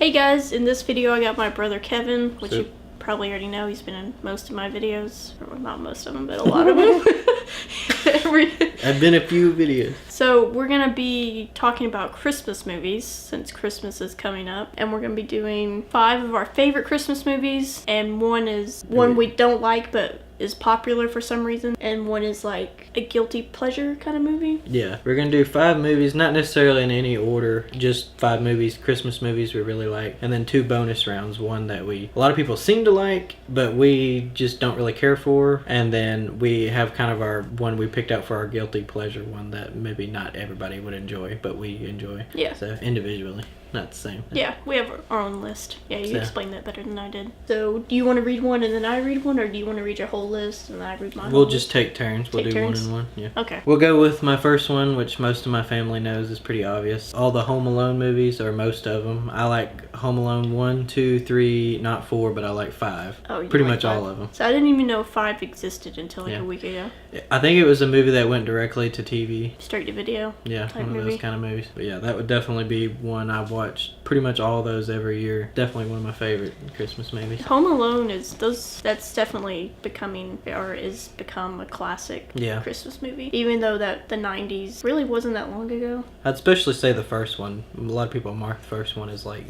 Hey guys, in this video I got my brother Kevin, which Sup? you probably already know. He's been in most of my videos. Or not most of them, but a lot of them. I've been a few videos. So we're going to be talking about Christmas movies, since Christmas is coming up. And we're going to be doing 5 of our favorite Christmas movies. And one is one we don't like, but is popular for some reason, and one is like a guilty pleasure kind of movie. Yeah, we're gonna do 5 movies, not necessarily in any order, just 5 movies, Christmas movies we really like, and then 2 bonus rounds, one that a lot of people seem to like, but we just don't really care for, and then we have kind of our one we picked out for our guilty pleasure, one that maybe not everybody would enjoy, but we enjoy. Yeah. So individually. Not the same. Yeah, we have our own list. Yeah, you So. explained that better than I did. So, do you want to read one and then I read one, or do you want to read your whole list and then I read mine? We'll just take turns. We'll Take do turns? 1 and 1. Yeah. Okay. We'll go with my first one, which most of my family knows is pretty obvious. All the Home Alone movies, or most of them. I like Home Alone 1, 2, 3, not 4, but I like 5. Oh, you pretty like much 5? all of them. So I didn't even know 5 existed until like Yeah. a week ago. I think it was a movie that went directly to TV. Straight to video. Yeah, Type one of movie. those kind of movies. But yeah, that would definitely be one I've watched pretty much all those every year. Definitely one of my favorite Christmas movies. Home Alone that's definitely become a classic Yeah. Christmas movie. Even though that the 90s really wasn't that long ago. I'd especially say the first one. A lot of people mark the first one as like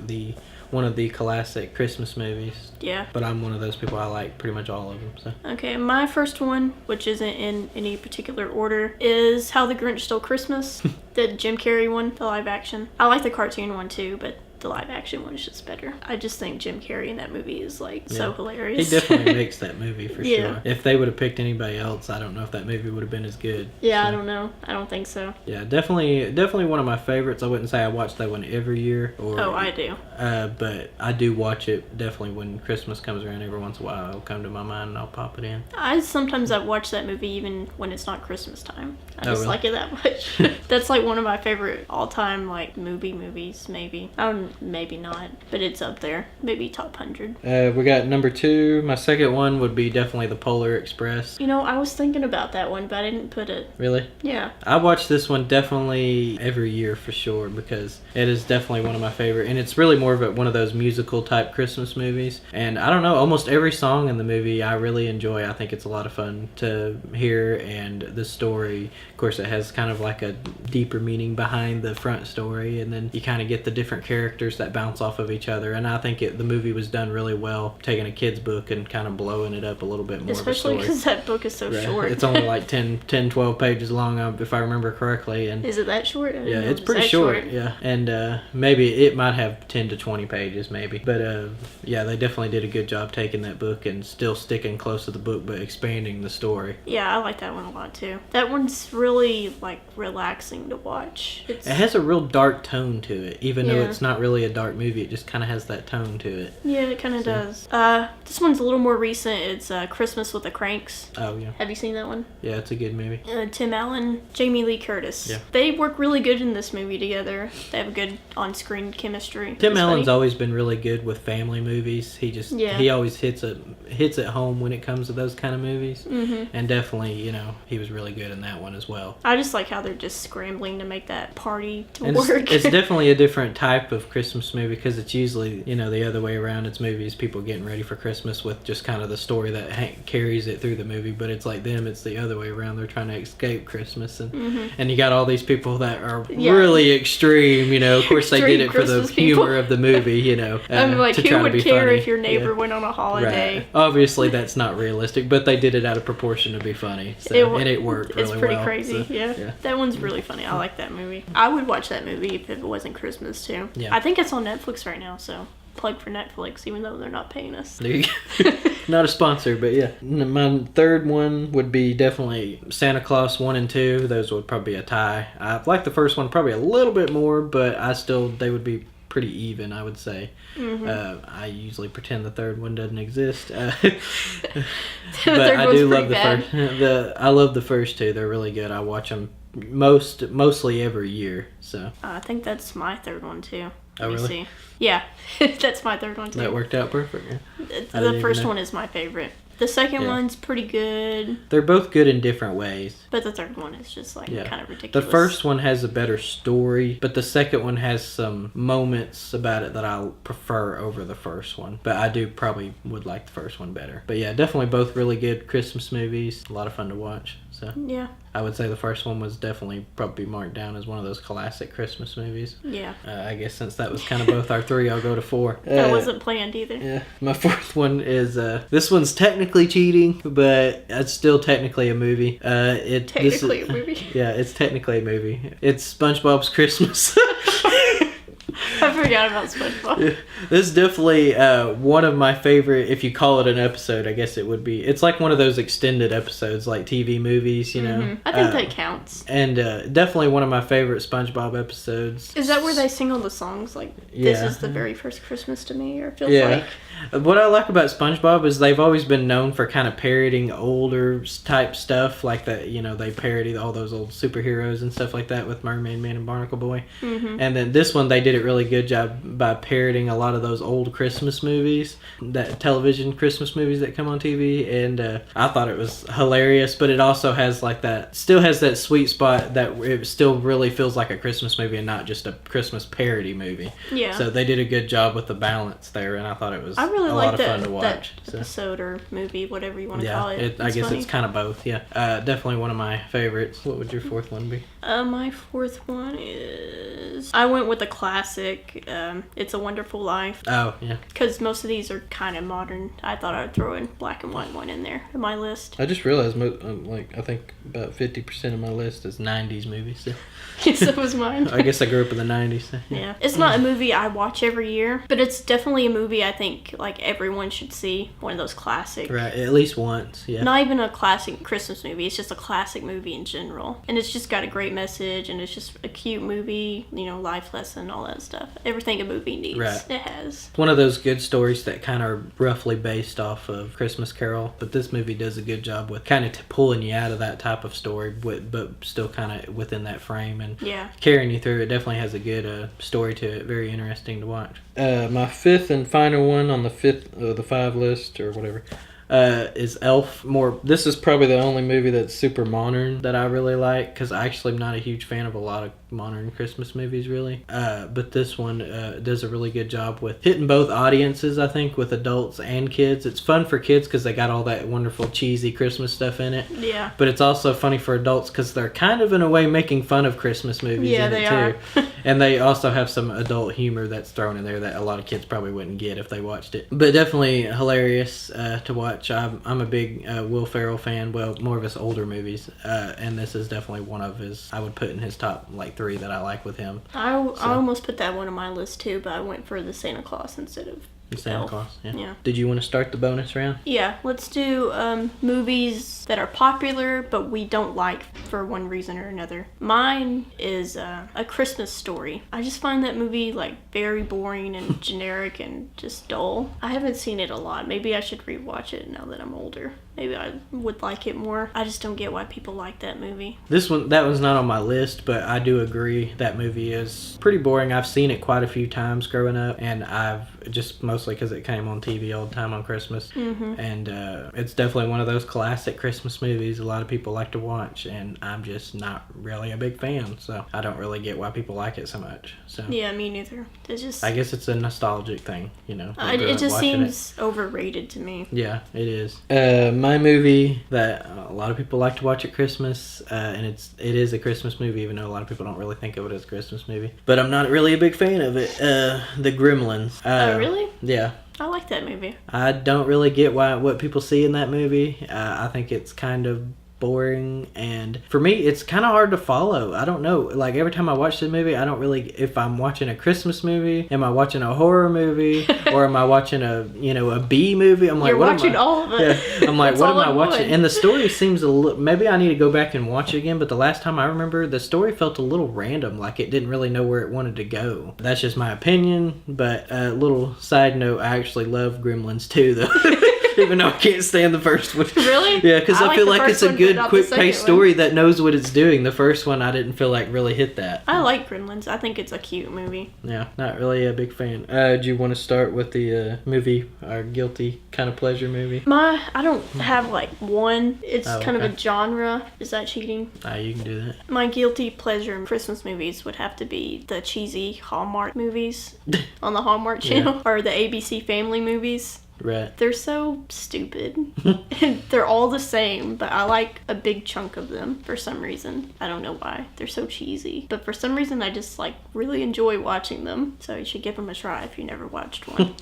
one of the classic Christmas movies. Yeah. But I'm one of those people. I like pretty much all of them. So. Okay, my first one, which isn't in any particular order, is How the Grinch Stole Christmas. The Jim Carrey one, the live action. I like the cartoon one too, but the live action one is just better. I just think Jim Carrey in that movie is like so Yeah. hilarious. He definitely makes that movie for Yeah. sure. If they would have picked anybody else, I don't know if that movie would have been as good. Yeah, So, I don't know. I don't think so. Yeah, definitely one of my favorites. I wouldn't say I watch that one every year. Oh, I do. But I do watch it definitely when Christmas comes around. Every once in a while, it'll come to my mind and I'll pop it in. Sometimes I watch that movie even when it's not Christmas time. I Oh, just really? like it that much. That's like one of my favorite all-time like movies, maybe. Maybe not, but it's up there. Maybe top 100. We got number 2. My second one would be definitely the Polar Express. You know, I was thinking about that one, but I didn't put it. Really? Yeah. I watch this one definitely every year for sure because it is definitely one of my favorite, and it's really more of one of those musical type Christmas movies. And I don't know, almost every song in the movie I really enjoy. I think it's a lot of fun to hear, and the story, of course, it has kind of like a deeper meaning behind the front story, and then you kind of get the different characters that bounce off of each other. And I think the movie was done really well, taking a kid's book and kind of blowing it up a little bit more. Especially of a because story. that book is so Right. short. It's only like 12 pages long, if I remember correctly. And Is it that short? I didn't yeah, know it's it was pretty that short. Yeah, and maybe it might have 10 to 20 pages, maybe. But yeah, they definitely did a good job taking that book and still sticking close to the book, but expanding the story. Yeah, I like that one a lot too. That one's really like relaxing to watch. It has a real dark tone to it, even though Yeah. it's not really a dark movie. It just kind of has that tone to it. Yeah, it kind of So- does. This one's a little more recent. It's Christmas with the Cranks. Oh yeah, Have you seen that one? yeah, it's a good movie. Tim Allen, Jamie Lee Curtis. Yeah. They work really good in this movie together. They have a good on-screen chemistry. Tim It's Allen's funny. always been really good with family movies. Yeah. He always hits at home when it comes to those kind of movies. Mhm. And definitely, he was really good in that one as well. I just like how they're just scrambling to make that party to And work. it's definitely a different type of Christmas movie because it's usually, the other way around. It's movies, people getting ready for Christmas with just kind of the story that carries it through the movie. But it's like them, it's the other way around. They're trying to escape Christmas. And you got all these people that are Yeah. really extreme, Of course, they did Extreme it for the Christmas people. humor of the movie, I'm like, to who try to would be care funny. if your neighbor Yeah. went on a holiday? Right. Obviously, that's not realistic, but they did it out of proportion to be funny. So, and it worked really well. It's pretty crazy, so, yeah. That one's really funny. I like that movie. I would watch that movie if it wasn't Christmas, too. Yeah. I think it's on Netflix right now, so plug for Netflix, even though they're not paying us. There you go. Not a sponsor, but yeah. My third one would be definitely Santa Claus 1 and 2. Those would probably be a tie. I like the first one probably a little bit more, but they would be pretty even, I would say. I usually pretend the third one doesn't exist. But third I one's do love pretty bad. I love the first 2. They're really good. I watch them mostly every year. So I think that's my third one, too. Oh, Let me really? see. Yeah, that's my third one, too. that worked out perfect. Yeah. I didn't The even first know. one is my favorite. The second Yeah. one's pretty good, They're both good in different ways. but the third one is just like Yeah. kind of The ridiculous. first one has a better story, but the second one has some moments about it that I prefer over the first one. But I do probably would like the first one better. But yeah, definitely both really good Christmas movies. A lot of fun to watch. So Yeah, I would say the first one was definitely probably marked down as one of those classic Christmas movies. yeah. I guess since that was kind of both our three, I'll go to 4. That wasn't planned either. Yeah, my 4th one is this one's technically cheating, but it's still technically a movie. Technically a movie. Yeah, it's technically a movie. It's SpongeBob's Christmas. I forgot about SpongeBob. This is definitely one of my favorite. If you call it an episode, I guess it would be. It's like one of those extended episodes, like TV movies, you know. I think that counts. And definitely one of my favorite SpongeBob episodes. Is that where they sing all the songs? Like, Yeah. this is the very first Christmas to me, or it feels Yeah. like. What I like about SpongeBob is they've always been known for kind of parodying older type stuff, like that. You know, they parody all those old superheroes and stuff like that with Mermaid Man and Barnacle Boy. And then this one, they did a really good job by parodying a lot of those old Christmas movies, that television Christmas movies that come on TV. And I thought it was hilarious, but it also has like that, still has that sweet spot that it still really feels like a Christmas movie and not just a Christmas parody movie. Yeah. So they did a good job with the balance there, and I thought it was I really a like lot of that, fun to that watch. So. episode or movie, whatever you want to call Yeah, it. I guess funny. it's kind of both. Yeah, definitely one of my favorites. What would your 4th one be? My 4th one is. I went with a classic, It's a Wonderful Life. Oh yeah, Because most of these are kind of modern. I thought I'd throw in black and white one in there in my list. I just realized I think about 50% of my list is 90s movies. So. Yes, that was mine. I guess I grew up in the 90s. So, Yeah. It's not a movie I watch every year, but it's definitely a movie I think like everyone should see. One of those classic. Right, at least once. Yeah. Not even a classic Christmas movie. It's just a classic movie in general. And it's just got a great message, and it's just a cute movie, you know, life lesson, all that stuff. Everything a movie needs. Right. It has. One of those good stories that kind of roughly based off of Christmas Carol, but this movie does a good job with kind of pulling you out of that type of story, but still kind of within that frame and Yeah. carrying you through. It definitely has a good story to it. Very interesting to watch. My 5th and final one on the 5 list or whatever is Elf. This is probably the only movie that's super modern that I really like, because I actually am not a huge fan of a lot of modern Christmas movies really. But this one does a really good job with hitting both audiences, I think, with adults and kids. It's fun for kids because they got all that wonderful cheesy Christmas stuff in it. Yeah. But it's also funny for adults because they're kind of in a way making fun of Christmas movies Yeah, in they it too. are. And they also have some adult humor that's thrown in there that a lot of kids probably wouldn't get if they watched it. But definitely hilarious to watch. I'm a big Will Ferrell fan. Well, more of his older movies. And this is definitely one of his, I would put in his top like 3 that I like with him. I almost put that one on my list too, but I went for the Santa Claus instead of Santa Elf. Claus. Yeah. Yeah. Did you want to start the bonus round? Yeah, let's do movies that are popular but we don't like for one reason or another. Mine is A Christmas Story. I just find that movie like very boring and generic and just dull. I haven't seen it a lot. Maybe I should rewatch it now that I'm older. Maybe I would like it more. I just don't get why people like that movie. That one's not on my list, but I do agree that movie is pretty boring. I've seen it quite a few times growing up, and I've just mostly because it came on TV all the time on Christmas. And it's definitely one of those classic Christmas movies a lot of people like to watch, and I'm just not really a big fan, so I don't really get why people like it so much. So Yeah, me neither. It's just I guess it's a nostalgic thing, you know. I grew it up just watching seems overrated to me. Yeah, it is. My movie that a lot of people like to watch at Christmas, and it is a Christmas movie, even though a lot of people don't really think of it as a Christmas movie. But I'm not really a big fan of it. The Gremlins. Oh, really? Yeah. I like that movie. I don't really get what people see in that movie. I think it's kind of boring, and for me it's kind of hard to follow. I don't know, like every time I watch the movie, I don't really, if I'm watching a Christmas movie, am I watching a horror movie or am I watching a B movie? I'm like, You're what watching am I, all of it. yeah, I'm like, It's what all am I in watching? one. And the story seems a little, maybe I need to go back and watch it again, but the last time I remember, the story felt a little random, like it didn't really know where it wanted to go. That's just my opinion, but a little side note, I actually love Gremlins too though. Even though I can't stand the first one. Really? Yeah, because I feel the like first it's a one, but good, not the quick second paced one. story that knows what it's doing. The first one, I didn't feel like really hit that. I like Gremlins. I think it's a cute movie. Yeah, not really a big fan. Do you want to start with the movie, our guilty kind of pleasure movie? I don't have like one. It's kind of okay. a genre. Is that cheating? You can do that. My guilty pleasure Christmas movies would have to be the cheesy Hallmark movies on the Hallmark Channel or the ABC Family movies. Right. They're so stupid. They're all the same, but I like a big chunk of them for some reason. I don't know why. They're so cheesy. But for some reason, I just like really enjoy watching them. So you should give them a try if you never watched one.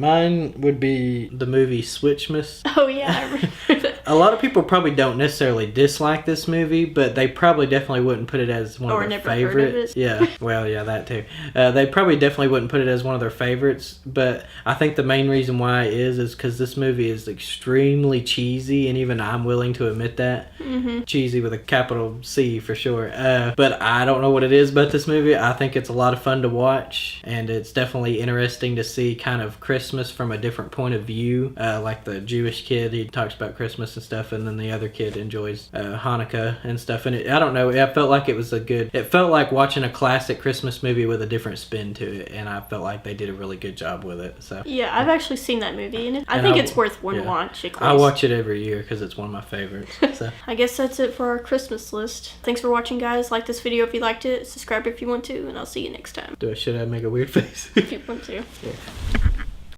Mine would be the movie Switchmas. Oh, yeah. I remember that. A lot of people probably don't necessarily dislike this movie, but they probably definitely wouldn't put it as one Or of their never heard of favorites. it. Yeah, well, yeah, that too. They probably definitely wouldn't put it as one of their favorites, but I think the main reason why it is because this movie is extremely cheesy, and even I'm willing to admit that. Mm-hmm. Cheesy with a capital C for sure. But I don't know what it is about this movie. I think it's a lot of fun to watch, and it's definitely interesting to see kind of Christmas from a different point of view. Like the Jewish kid, he talks about Christmas and stuff, and then the other kid enjoys Hanukkah and stuff. And I don't know, I felt like it felt like watching a classic Christmas movie with a different spin to it, and I felt like they did a really good job with it. So Yeah, I've actually seen that movie, and I And think I- it's worth one yeah. watch. At least. I watch it every year because it's one of my favorites. So I guess that's it for our Christmas list. Thanks for watching, guys. Like this video if you liked it. Subscribe if you want to, and I'll see you next time. should I make a weird face? If you want to. Yeah.